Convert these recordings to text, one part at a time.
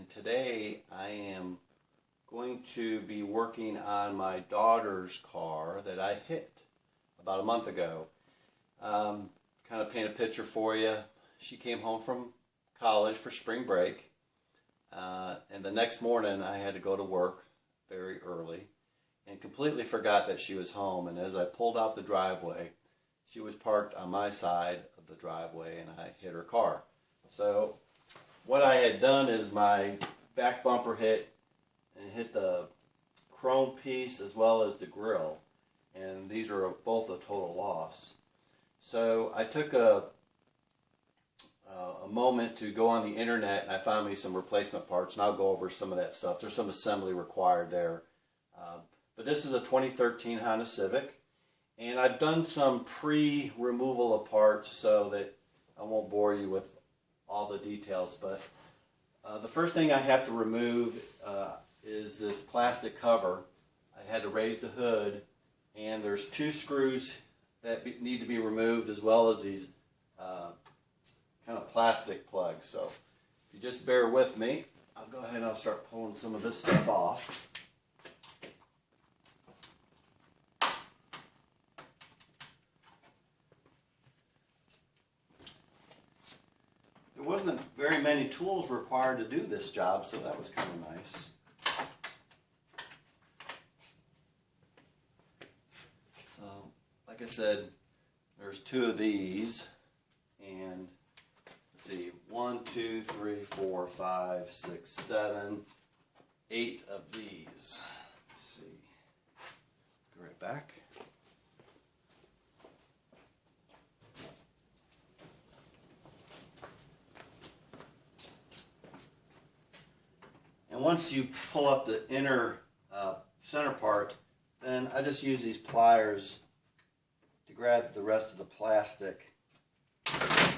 today I am going to be working on my daughter's car that I hit about a month ago. Kind of paint a picture for you. She came home from college for spring break, and the next morning I had to go to work very early and completely forgot that she was home. And as I pulled out the driveway, she was parked on my side of the driveway and I hit her car. So what I had done is my back bumper hit the chrome piece as well as the grille, and these are both a total loss. So I took a moment to go on the internet and I found me some replacement parts, and I'll go over some of that stuff. There's some assembly required there. But this is a 2013 Honda Civic, and I've done some pre-removal of parts so that I won't bore you with all the details. But the first thing I have to remove is this plastic cover. I had to raise the hood, and there's two screws that need to be removed, as well as these kind of plastic plugs. So if you just bear with me, I'll go ahead and I'll start pulling some of this stuff off. There wasn't very many tools required to do this job, so that was kind of nice. So, like I said, there's two of these, and let's see, 1, 2, 3, 4, 5, 6, 7, 8 of these. Let's see. Go right back. And once you pull up the inner center part, then I just use these pliers to grab the rest of the plastic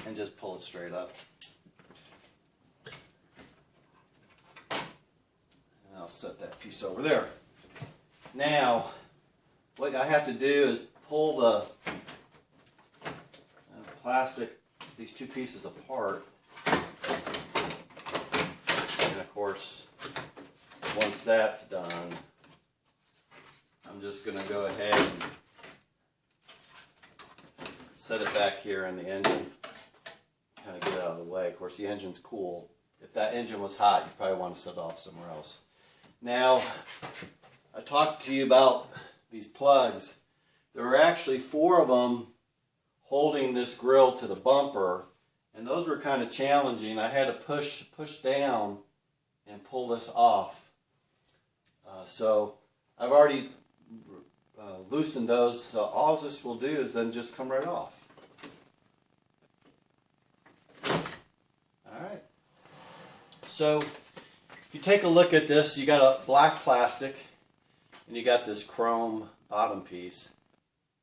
and just pull it straight up. And I'll set that piece over there. Now, what I have to do is pull the plastic, these two pieces apart. And of course, once that's done, I'm just going to go ahead and set it back here in the engine, kind of get it out of the way. Of course, the engine's cool. If that engine was hot, you'd probably want to set it off somewhere else. Now, I talked to you about these plugs. There are actually 4 of them holding this grill to the bumper, and those were kind of challenging. I had to push down and pull this off. So I've already loosened those, so all this will do is then just come right off. Alright, so if you take a look at this, you got a black plastic and you got this chrome bottom piece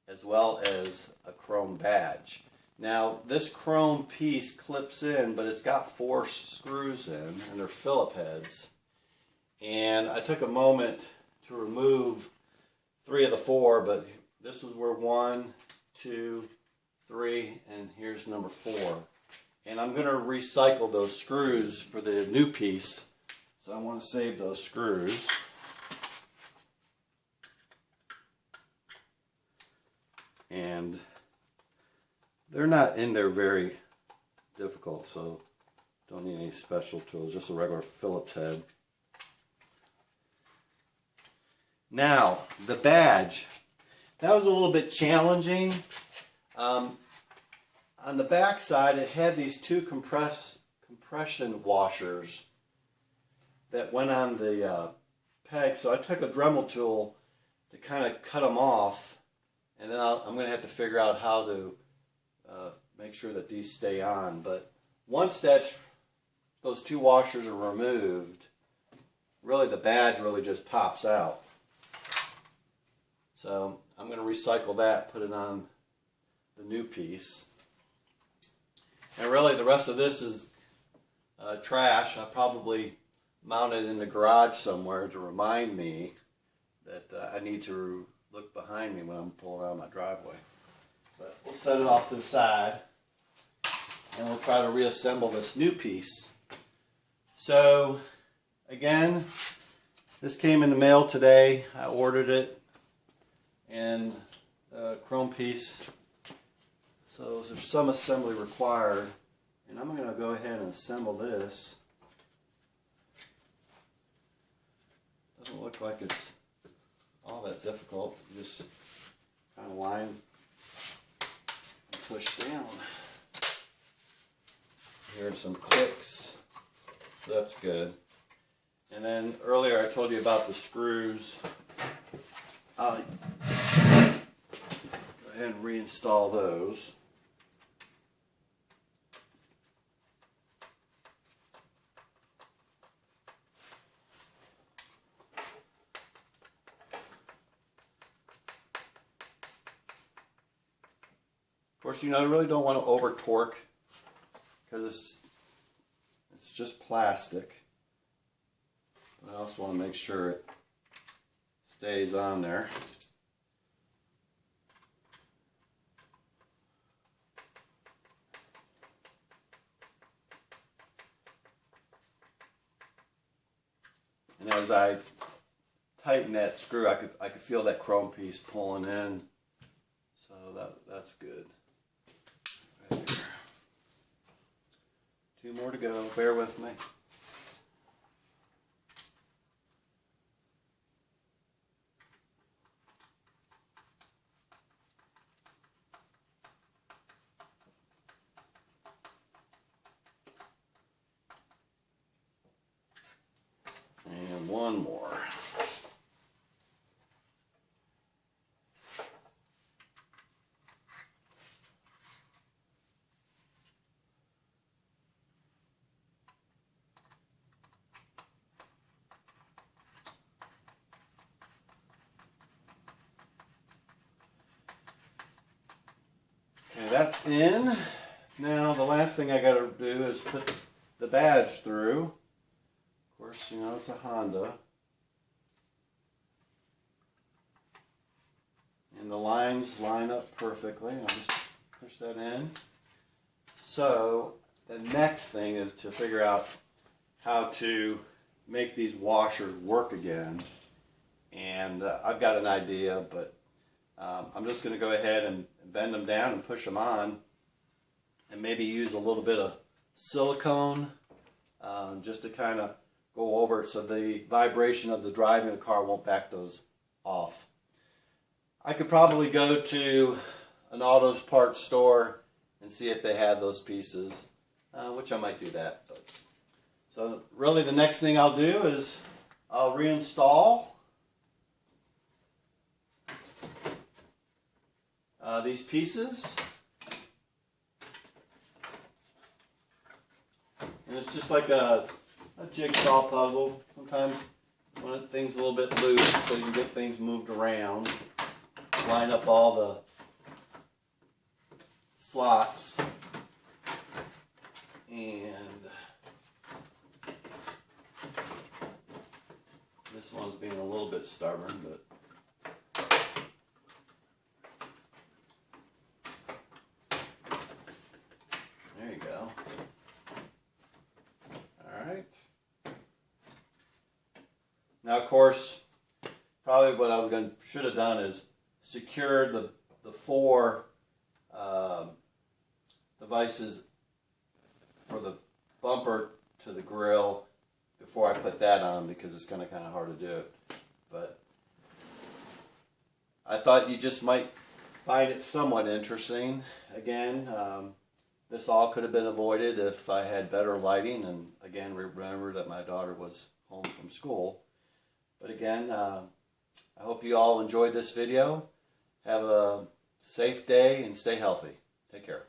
as well as a chrome badge. Now this chrome piece clips in, but it's got 4 screws in, and they're Phillip heads. And I took a moment to remove 3 of the 4, but this is where 1, 2, 3, and here's number 4. And I'm going to recycle those screws for the new piece, so I want to save those screws. And they're not in there very difficult, so don't need any special tools, just a regular Phillips head. Now, the badge. That was a little bit challenging. On the back side, it had these 2 compression washers that went on the peg, so I took a Dremel tool to kind of cut them off, and then I'm going to have to figure out how to make sure that these stay on. But once those 2 washers are removed, really the badge really just pops out. So I'm going to recycle that, put it on the new piece. And really the rest of this is trash. I probably mount it in the garage somewhere to remind me that I need to look behind me when I'm pulling out of my driveway. But we'll set it off to the side and we'll try to reassemble this new piece. So again, this came in the mail today. I ordered it, and a chrome piece. So there's some assembly required, and I'm going to go ahead and assemble this. Doesn't look like it's all that difficult. You just kind of line and push down. Here's some clicks, so that's good. And then earlier I told you about the screws. I'll go ahead and reinstall those. Of course, you really don't want to over torque, because it's just plastic. But I also want to make sure it stays on there. And as I tighten that screw, I could feel that chrome piece pulling in. So that's good. Right there. 2 more to go. Bear with me. And 1 more. Okay, that's in. Now the last thing I got to do is put the badge through. Of course, it's a Honda. And the lines line up perfectly. I'll just push that in. So the next thing is to figure out how to make these washers work again. And I've got an idea, but I'm just going to go ahead and bend them down and push them on, and maybe use a little bit of silicone just to kind of go over it so the vibration of the driving the car won't back those off. I could probably go to an auto parts store and see if they had those pieces, which I might do that. But, so really the next thing I'll do is I'll reinstall these pieces. And it's just like a jigsaw puzzle. Sometimes you want things a little bit loose so you can get things moved around. Line up all the slots. And this one's being a little bit stubborn, but there you go. Alright. Now, of course, probably what I should have done is secured the 4 devices for the bumper to the grill before I put that on, because it's kind of hard to do it. But I thought you just might find it somewhat interesting. Again, this all could have been avoided if I had better lighting, and again, remember that my daughter was home from school. But again, I hope you all enjoyed this video. Have a safe day and stay healthy. Take care.